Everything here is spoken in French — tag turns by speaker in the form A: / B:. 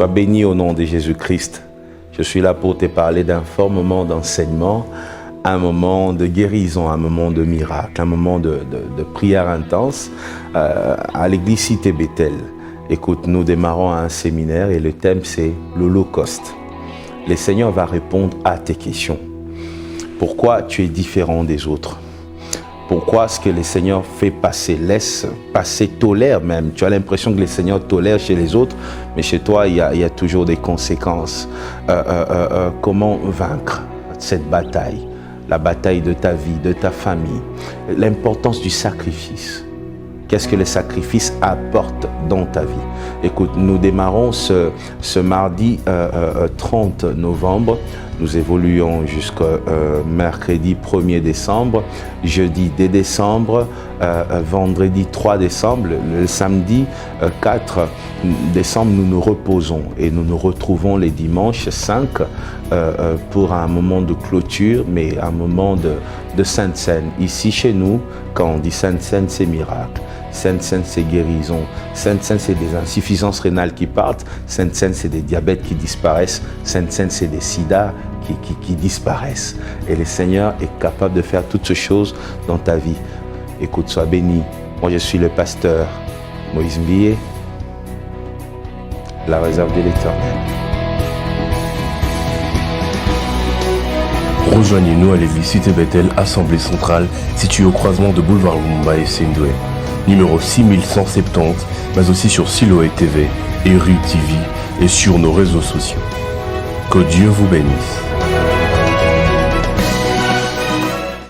A: sois béni au nom de Jésus-Christ. Je suis là pour te parler d'un fort moment d'enseignement, un moment de guérison, un moment de miracle, un moment de prière intense à l'église Cité Bethel. Écoute, nous démarrons un séminaire et le thème c'est l'Holocauste. Le Seigneur va répondre à tes questions. Pourquoi tu es différent des autres? Pourquoi ce que le Seigneur fait passer, laisse passer, tolère même? Tu as l'impression que le Seigneur tolère chez les autres, mais chez toi, il y a toujours des conséquences. Comment vaincre cette bataille? La bataille de ta vie, de ta famille. L'importance du sacrifice. Qu'est-ce que le sacrifice apporte dans ta vie? Écoute, nous démarrons ce mardi 30 novembre. Nous évoluons jusqu'au mercredi 1er décembre, jeudi 2 décembre, vendredi 3 décembre, le samedi 4 décembre, nous nous reposons et nous nous retrouvons les dimanches 5 pour un moment de clôture, mais un moment de Sainte Seine. Ici, chez nous, quand on dit Sainte Seine, c'est miracle. Sainte Seine, c'est guérison. Sainte Seine, c'est des insuffisances rénales qui partent. Sainte Seine, c'est des diabètes qui disparaissent. Sainte Seine, c'est des sida qui disparaissent. Et le Seigneur est capable de faire toutes ces choses dans ta vie. Écoute, sois béni. Moi, je suis le pasteur Moïse Mbié, la réserve de l'Éternel.
B: Rejoignez-nous à l'église Cité Bethel, Assemblée Centrale, située au croisement de Boulevard Lumumba et Sendoué. Numéro 6170, mais aussi sur Siloé TV et Rue TV et sur nos réseaux sociaux. Que Dieu vous bénisse.